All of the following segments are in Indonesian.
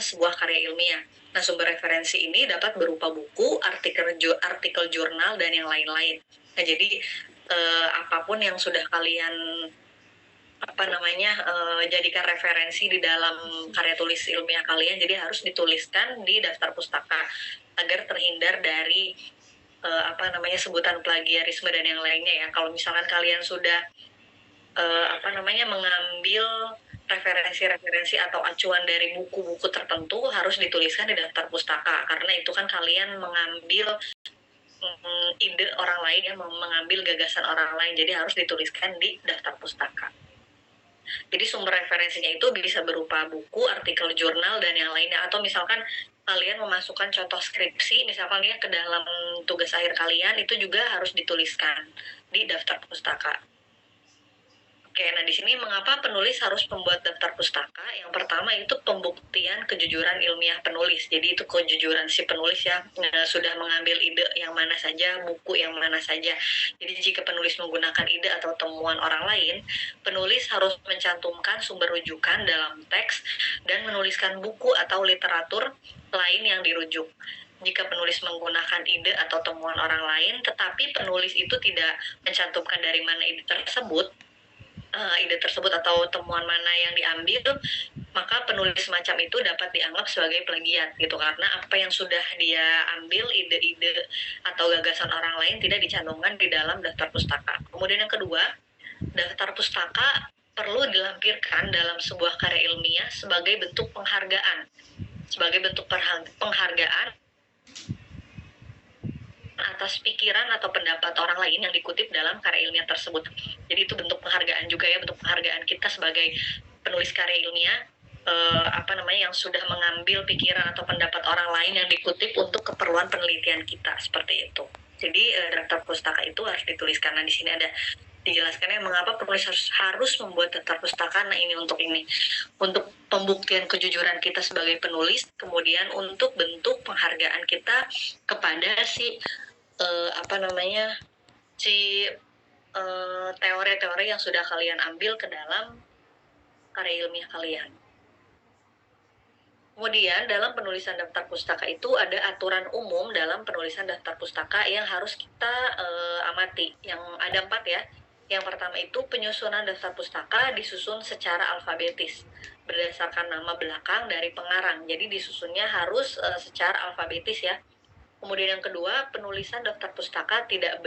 mengerjakan sebuah karya ilmiah. Nah, sumber referensi ini dapat berupa buku, artikel jurnal, dan yang lain-lain. Nah, jadi apapun yang sudah kalian jadikan referensi di dalam karya tulis ilmiah kalian, jadi harus dituliskan di daftar pustaka agar terhindar dari sebutan plagiarisme dan yang lainnya ya. Kalau misalkan kalian sudah mengambil referensi-referensi atau acuan dari buku-buku tertentu, harus dituliskan di daftar pustaka, karena itu kan kalian mengambil ide orang lain, ya, mengambil gagasan orang lain, jadi harus dituliskan di daftar pustaka. Jadi sumber referensinya itu bisa berupa buku, artikel jurnal, dan yang lainnya. Atau misalkan kalian memasukkan contoh skripsi, misalkan ya, ke dalam tugas akhir kalian, itu juga harus dituliskan di daftar pustaka. Oke, nah di sini mengapa penulis harus membuat daftar pustaka? Yang pertama itu pembuktian kejujuran ilmiah penulis. Jadi itu kejujuran si penulis ya, sudah mengambil ide yang mana saja, buku yang mana saja. Jadi jika penulis menggunakan ide atau temuan orang lain, penulis harus mencantumkan sumber rujukan dalam teks dan menuliskan buku atau literatur lain yang dirujuk. Jika penulis menggunakan ide atau temuan orang lain, tetapi penulis itu tidak mencantumkan dari mana ide tersebut atau temuan mana yang diambil, maka penulis semacam itu dapat dianggap sebagai plagiat gitu, karena apa yang sudah dia ambil, ide-ide atau gagasan orang lain, tidak dicantumkan di dalam daftar pustaka. Kemudian yang kedua, daftar pustaka perlu dilampirkan dalam sebuah karya ilmiah sebagai bentuk penghargaan atas pikiran atau pendapat orang lain yang dikutip dalam karya ilmiah tersebut. Jadi itu bentuk penghargaan juga ya, bentuk penghargaan kita sebagai penulis karya ilmiah yang sudah mengambil pikiran atau pendapat orang lain yang dikutip untuk keperluan penelitian kita, seperti itu. Jadi daftar pustaka itu harus dituliskan. Nah, di sini ada dijelaskannya mengapa penulis harus membuat daftar pustaka. Nah, ini untuk pembuktian kejujuran kita sebagai penulis, kemudian untuk bentuk penghargaan kita kepada teori-teori yang sudah kalian ambil ke dalam karya ilmiah kalian. Kemudian dalam penulisan daftar pustaka itu ada aturan umum dalam penulisan daftar pustaka yang harus kita amati. Yang ada 4 ya. Yang pertama itu penyusunan daftar pustaka disusun secara alfabetis berdasarkan nama belakang dari pengarang. Jadi disusunnya harus secara alfabetis ya. Kemudian yang kedua, penulisan daftar pustaka tidak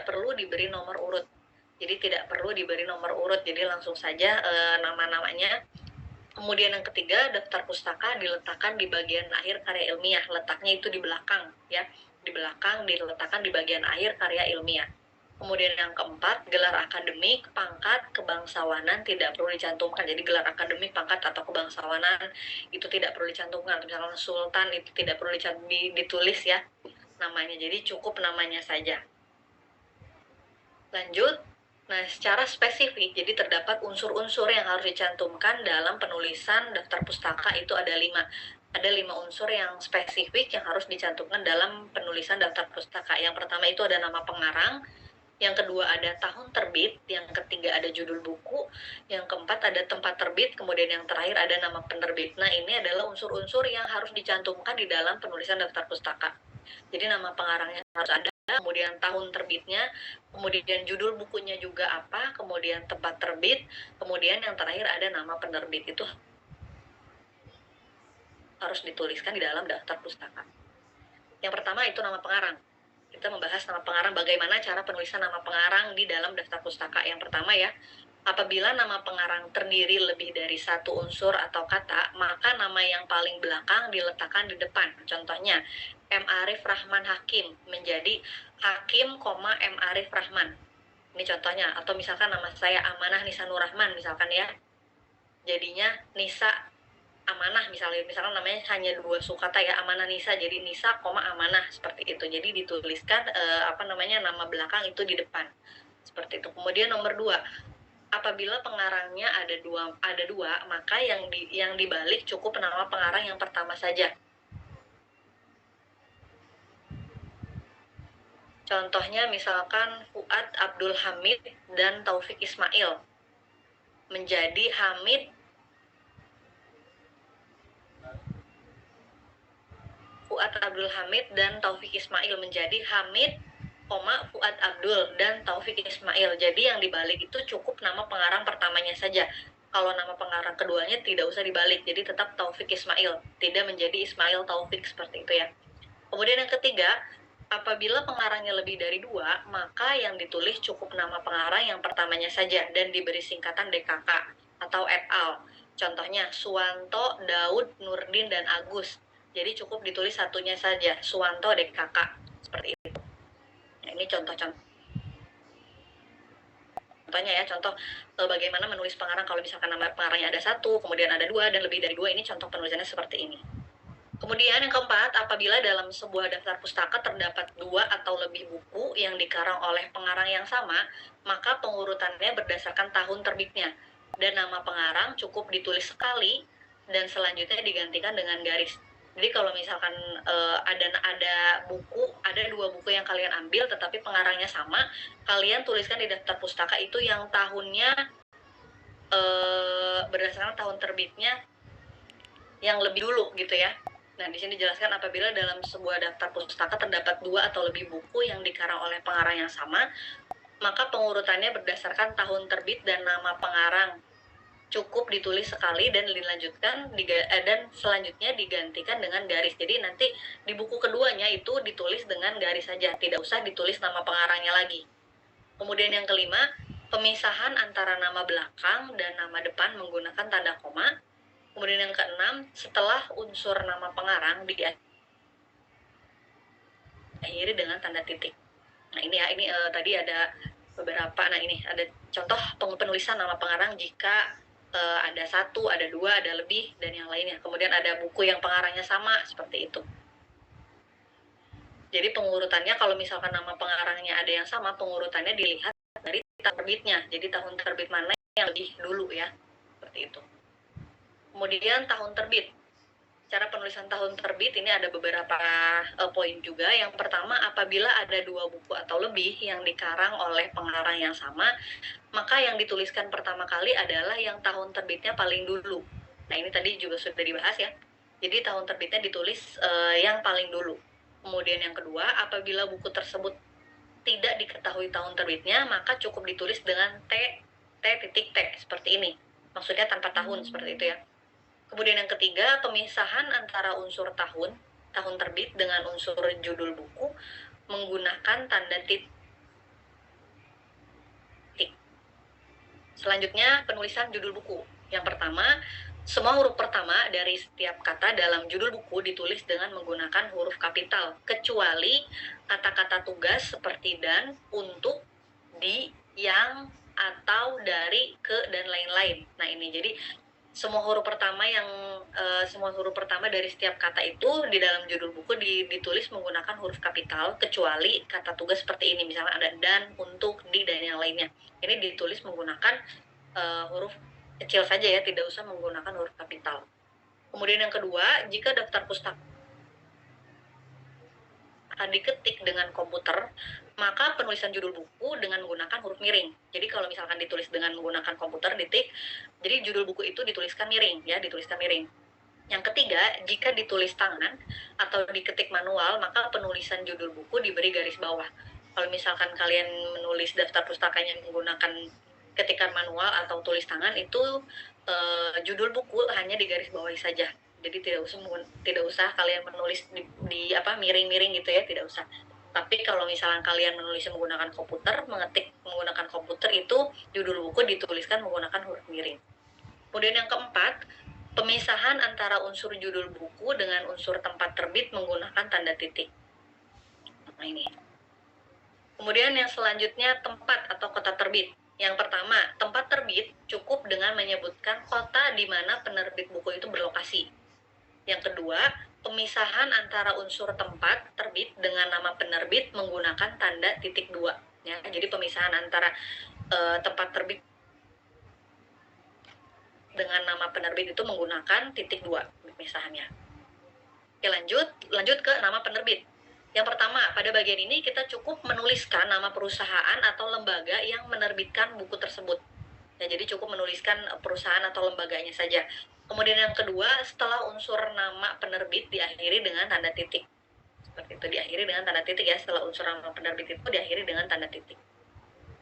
perlu diberi nomor urut. Jadi tidak perlu diberi nomor urut, jadi langsung saja nama-namanya. Kemudian yang ketiga, daftar pustaka diletakkan di bagian akhir karya ilmiah. Letaknya itu di belakang ya. Di belakang diletakkan di bagian akhir karya ilmiah. Kemudian yang keempat, gelar akademik, pangkat, kebangsawanan tidak perlu dicantumkan. Jadi gelar akademik, pangkat, atau kebangsawanan itu tidak perlu dicantumkan. Misalnya sultan itu tidak perlu ditulis ya namanya. Jadi cukup namanya saja. Lanjut. Nah, secara spesifik, jadi terdapat unsur-unsur yang harus dicantumkan dalam penulisan daftar pustaka itu ada 5. Ada 5 unsur yang spesifik yang harus dicantumkan dalam penulisan daftar pustaka. Yang pertama itu ada nama pengarang, yang kedua ada tahun terbit, yang ketiga ada judul buku, yang keempat ada tempat terbit, kemudian yang terakhir ada nama penerbit. Nah, ini adalah unsur-unsur yang harus dicantumkan di dalam penulisan daftar pustaka. Jadi nama pengarangnya harus ada, kemudian tahun terbitnya, kemudian judul bukunya juga apa, kemudian tempat terbit, kemudian yang terakhir ada nama penerbit. Itu harus dituliskan di dalam daftar pustaka. Yang pertama itu nama pengarang. Kita membahas nama pengarang, bagaimana cara penulisan nama pengarang di dalam daftar pustaka. Yang pertama ya, apabila nama pengarang terdiri lebih dari satu unsur atau kata, maka nama yang paling belakang diletakkan di depan. Contohnya, M. Arif Rahman Hakim menjadi Hakim, M. Arif Rahman. Ini contohnya. Atau misalkan nama saya Amanah Nisa Nurrahman, misalkan ya. Jadinya Nisa Amanah, misalkan namanya hanya 2 sukata ya, Amanah Nisa, jadi Nisa, Amanah, seperti itu. Jadi dituliskan nama belakang itu di depan. Seperti itu. Kemudian nomor 2, apabila pengarangnya ada dua, maka yang dibalik cukup nama pengarang yang pertama saja. Contohnya misalkan Fuad Abdul Hamid dan Taufik Ismail menjadi Hamid Fuad Abdul Hamid dan Taufik Ismail menjadi Hamid, Fuad Abdul dan Taufik Ismail. Jadi yang dibalik itu cukup nama pengarang pertamanya saja. Kalau nama pengarang keduanya tidak usah dibalik, jadi tetap Taufik Ismail, tidak menjadi Ismail Taufik seperti itu ya. Kemudian yang ketiga, apabila pengarangnya lebih dari 2, maka yang ditulis cukup nama pengarang yang pertamanya saja dan diberi singkatan DKK atau et al. Contohnya Suwanto, Daud, Nurdin, dan Agus. Jadi cukup ditulis satunya saja, Suwanto DKK, seperti itu. Nah, ini contoh-contohnya ya, contoh bagaimana menulis pengarang kalau misalkan nama pengarangnya ada 1, kemudian ada 2, dan lebih dari 2, ini contoh penulisannya seperti ini. Kemudian yang keempat, apabila dalam sebuah daftar pustaka terdapat 2 atau lebih buku yang dikarang oleh pengarang yang sama, maka pengurutannya berdasarkan tahun terbitnya. Dan nama pengarang cukup ditulis sekali dan selanjutnya digantikan dengan garis. Jadi kalau misalkan ada 2 buku yang kalian ambil tetapi pengarangnya sama, kalian tuliskan di daftar pustaka itu yang tahunnya berdasarkan tahun terbitnya yang lebih dulu gitu ya. Nah, di sini dijelaskan apabila dalam sebuah daftar pustaka terdapat 2 atau lebih buku yang dikarang oleh pengarang yang sama, maka pengurutannya berdasarkan tahun terbit dan nama pengarang. Cukup ditulis sekali dan dilanjutkan dan selanjutnya digantikan dengan garis. Jadi nanti di buku keduanya itu ditulis dengan garis saja, tidak usah ditulis nama pengarangnya lagi. Kemudian yang kelima, pemisahan antara nama belakang dan nama depan menggunakan tanda koma. Kemudian yang keenam, setelah unsur nama pengarang diakhiri dengan tanda titik. Nah ini ya, ini tadi ada beberapa. Nah ini ada contoh penulisan nama pengarang jika ada 1, ada 2, ada lebih, dan yang lainnya. Kemudian ada buku yang pengarangnya sama, seperti itu. Jadi pengurutannya kalau misalkan nama pengarangnya ada yang sama, pengurutannya dilihat dari terbitnya. Jadi tahun terbit mana yang lebih dulu ya, seperti itu. Kemudian tahun terbit. Cara penulisan tahun terbit ini ada beberapa poin juga. Yang pertama, apabila ada 2 buku atau lebih yang dikarang oleh pengarang yang sama, maka yang dituliskan pertama kali adalah yang tahun terbitnya paling dulu. Nah ini tadi juga sudah dibahas ya. Jadi tahun terbitnya ditulis yang paling dulu. Kemudian yang kedua, apabila buku tersebut tidak diketahui tahun terbitnya, maka cukup ditulis dengan T seperti ini. Maksudnya tanpa tahun, seperti itu ya. Kemudian yang ketiga, pemisahan antara unsur tahun terbit dengan unsur judul buku menggunakan tanda titik. Selanjutnya, penulisan judul buku. Yang pertama, semua huruf pertama dari setiap kata dalam judul buku ditulis dengan menggunakan huruf kapital, kecuali kata-kata tugas seperti dan, untuk, di, yang, atau, dari, ke, dan lain-lain. Nah ini jadi semua huruf pertama dari setiap kata itu di dalam judul buku ditulis menggunakan huruf kapital, kecuali kata tugas seperti ini, misalnya ada dan, untuk, di, dan yang lainnya. Ini ditulis menggunakan huruf kecil saja ya, tidak usah menggunakan huruf kapital. Kemudian yang kedua, jika daftar pustaka diketik dengan komputer, maka penulisan judul buku dengan menggunakan huruf miring. Jadi kalau misalkan ditulis dengan menggunakan komputer diketik, jadi judul buku itu dituliskan miring ya, dituliskan miring. Yang ketiga, jika ditulis tangan atau diketik manual, maka penulisan judul buku diberi garis bawah. Kalau misalkan kalian menulis daftar pustakanya menggunakan ketikan manual atau tulis tangan, itu judul buku hanya digaris bawahi saja. Jadi tidak usah kalian menulis di miring-miring gitu ya, tidak usah. Tapi kalau misalnya kalian menulis menggunakan komputer, mengetik menggunakan komputer, itu judul buku dituliskan menggunakan huruf miring. Kemudian yang keempat, pemisahan antara unsur judul buku dengan unsur tempat terbit menggunakan tanda titik. Nah ini. Kemudian yang selanjutnya, tempat atau kota terbit. Yang pertama, tempat terbit cukup dengan menyebutkan kota di mana penerbit buku itu berlokasi. Yang kedua, pemisahan antara unsur tempat terbit dengan nama penerbit menggunakan tanda titik 2. Ya, jadi pemisahan antara tempat terbit dengan nama penerbit itu menggunakan titik 2 pemisahannya. Oke, lanjut ke nama penerbit. Yang pertama, pada bagian ini kita cukup menuliskan nama perusahaan atau lembaga yang menerbitkan buku tersebut. Ya, jadi cukup menuliskan perusahaan atau lembaganya saja. Kemudian yang kedua, setelah unsur nama penerbit diakhiri dengan tanda titik. Seperti itu, diakhiri dengan tanda titik ya, setelah unsur nama penerbit itu diakhiri dengan tanda titik.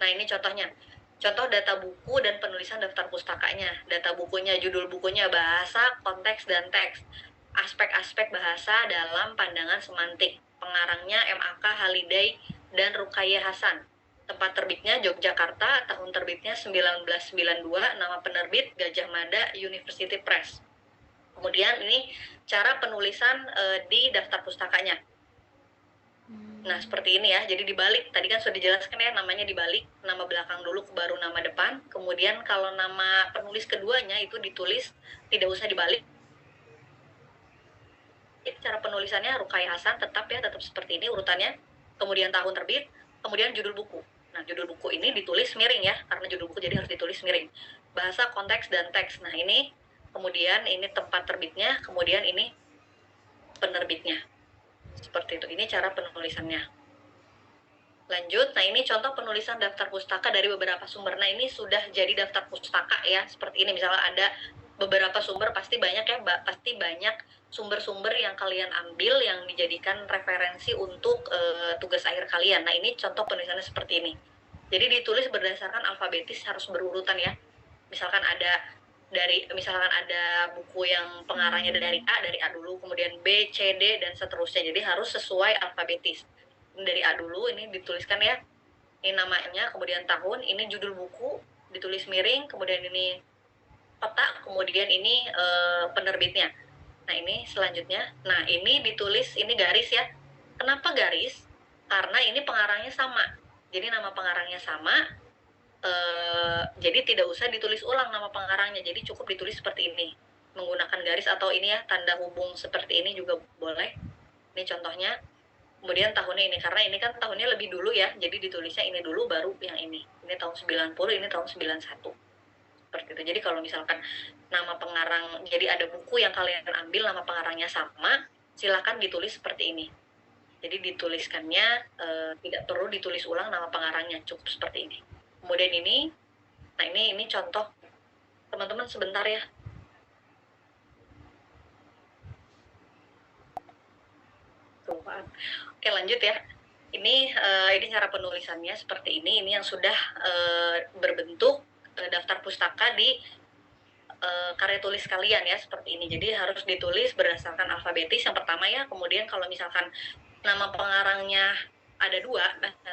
Nah ini contohnya, contoh data buku dan penulisan daftar pustakanya. Data bukunya, judul bukunya bahasa, konteks, dan teks. Aspek-aspek bahasa dalam pandangan semantik. Pengarangnya MAK Haliday dan Ruqayyah Hasan. Tempat terbitnya Yogyakarta, tahun terbitnya 1992, nama penerbit Gajah Mada University Press. Kemudian ini cara penulisan di daftar pustakanya. Nah, seperti ini ya. Jadi dibalik. Tadi kan sudah dijelaskan ya, namanya dibalik. Nama belakang dulu baru nama depan. Kemudian kalau nama penulis keduanya itu ditulis tidak usah dibalik. Cara penulisannya Ruqayyah Hasan tetap seperti ini urutannya. Kemudian tahun terbit, kemudian judul buku. Nah, judul buku ini ditulis miring ya, karena judul buku jadi harus ditulis miring. Bahasa, konteks, dan teks. Nah, ini kemudian ini tempat terbitnya, kemudian ini penerbitnya. Seperti itu. Ini cara penulisannya. Lanjut, nah ini contoh penulisan daftar pustaka dari beberapa sumber. Nah ini sudah jadi daftar pustaka ya, seperti ini. Misalnya ada beberapa sumber, pasti banyak ya, pasti banyak sumber-sumber yang kalian ambil yang dijadikan referensi untuk tugas akhir kalian. Nah ini contoh penulisannya seperti ini. Jadi ditulis berdasarkan alfabetis, harus berurutan ya. Misalkan ada buku yang pengarangnya dari A dulu, kemudian B, C, D, dan seterusnya. Jadi harus sesuai alfabetis. Dari A dulu, ini dituliskan ya, ini namanya, kemudian tahun, ini judul buku, ditulis miring, kemudian ini peta, kemudian ini penerbitnya. Nah ini selanjutnya, nah ini ditulis, ini garis ya. Kenapa garis? Karena ini pengarangnya sama. Jadi nama pengarangnya sama, jadi tidak usah ditulis ulang nama pengarangnya, jadi cukup ditulis seperti ini menggunakan garis atau ini ya tanda hubung seperti ini juga boleh. Ini contohnya. Kemudian tahunnya ini, karena ini kan tahunnya lebih dulu ya, jadi ditulisnya ini dulu baru yang ini tahun 90, ini tahun 91, seperti itu. Jadi kalau misalkan nama pengarang, jadi ada buku yang kalian ambil nama pengarangnya sama, silakan ditulis seperti ini. Jadi dituliskannya tidak perlu ditulis ulang nama pengarangnya, cukup seperti ini. Kemudian ini, nah ini contoh, teman-teman sebentar ya. Oke lanjut ya. Ini cara penulisannya seperti ini. Ini yang sudah berbentuk daftar pustaka di karya tulis kalian ya, seperti ini. Jadi harus ditulis berdasarkan alfabetis yang pertama ya. Kemudian kalau misalkan nama pengarangnya ada dua,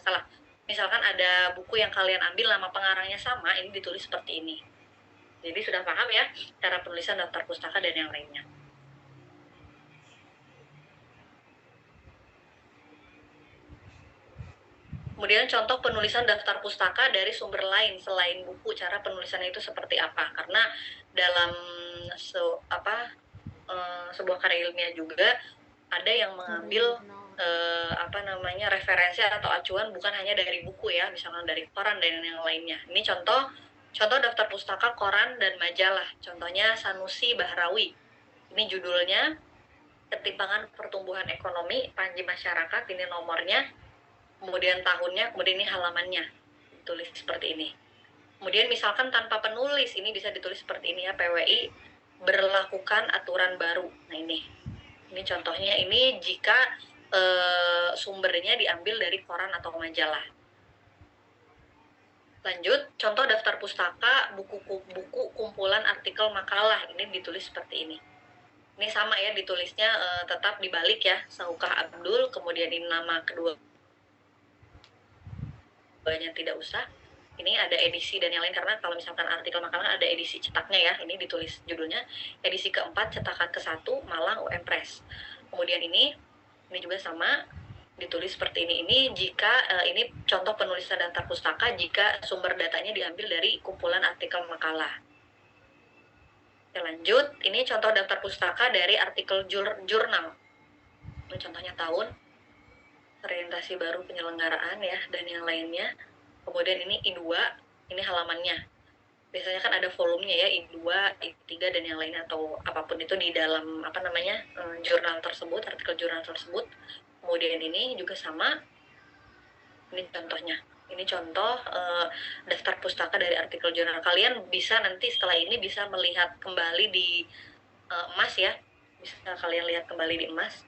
salah. Misalkan ada buku yang kalian ambil nama pengarangnya sama, ini ditulis seperti ini. Jadi sudah paham ya cara penulisan daftar pustaka dan yang lainnya. Kemudian contoh penulisan daftar pustaka dari sumber lain selain buku, cara penulisannya itu seperti apa? Karena dalam sebuah karya ilmiah juga ada yang mengambil referensi atau acuan bukan hanya dari buku ya, misalkan dari koran dan yang lainnya. Ini contoh daftar pustaka koran dan majalah. Contohnya Sanusi Bahrawi. Ini judulnya Ketimpangan Pertumbuhan Ekonomi Panji Masyarakat, ini nomornya, kemudian tahunnya, kemudian ini halamannya, ditulis seperti ini. Kemudian misalkan tanpa penulis, ini bisa ditulis seperti ini ya, PWI berlakukan aturan baru. Nah ini contohnya, ini jika sumbernya diambil dari koran atau majalah. Lanjut, contoh daftar pustaka, buku kumpulan artikel makalah, ini ditulis seperti ini. Ini sama ya, ditulisnya tetap dibalik ya, Saukah Abdul, kemudian ini nama kedua banyak tidak usah. Ini ada edisi dan yang lain, karena kalau misalkan artikel makalah ada edisi cetaknya ya, ini ditulis judulnya edisi keempat cetakan ke-1 Malang UM Press. Kemudian ini juga sama, ditulis seperti ini. Ini jika ini contoh penulisan daftar pustaka jika sumber datanya diambil dari kumpulan artikel makalah. Oke, lanjut, ini contoh daftar pustaka dari artikel jurnal. Ini contohnya tahun, orientasi baru penyelenggaraan ya, dan yang lainnya. Kemudian ini I2, ini halamannya. Biasanya kan ada volumenya ya, I2, I3, dan yang lainnya, atau apapun itu di dalam jurnal tersebut, artikel jurnal tersebut. Kemudian ini juga sama, ini contohnya. Ini contoh daftar pustaka dari artikel jurnal. Kalian bisa nanti setelah ini bisa melihat kembali di emas ya, bisa kalian lihat kembali di emas.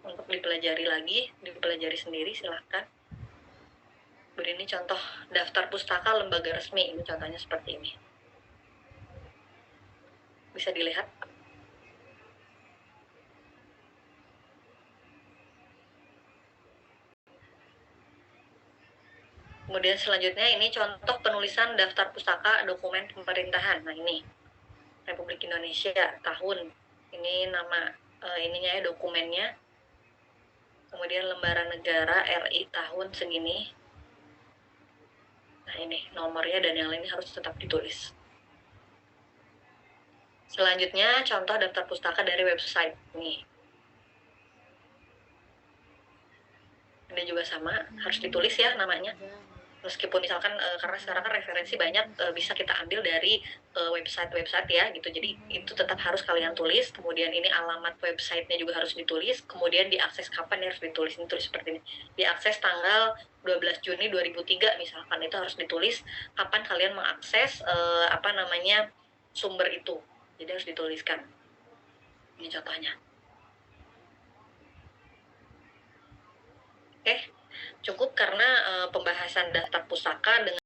untuk dipelajari sendiri silahkan. Ini contoh daftar pustaka lembaga resmi, ini contohnya seperti ini. Bisa dilihat. Kemudian selanjutnya ini contoh penulisan daftar pustaka dokumen pemerintahan. Nah ini Republik Indonesia tahun, ini nama ininya ya, dokumennya. Kemudian lembaran negara RI tahun segini. Nah ini nomornya dan yang lainnya harus tetap ditulis. Selanjutnya contoh daftar pustaka dari website nih. Ini juga sama, harus ditulis ya namanya. Meskipun misalkan karena sekarang kan referensi banyak bisa kita ambil dari website ya gitu, jadi itu tetap harus kalian tulis. Kemudian ini alamat websitenya juga harus ditulis, kemudian diakses kapan ya harus ditulis. Ini tulis seperti ini, diakses tanggal 12 Juni 2003 misalkan, itu harus ditulis kapan kalian mengakses sumber itu, jadi harus dituliskan. Ini contohnya. Oke, cukup karena pembahasan daftar pustaka dengan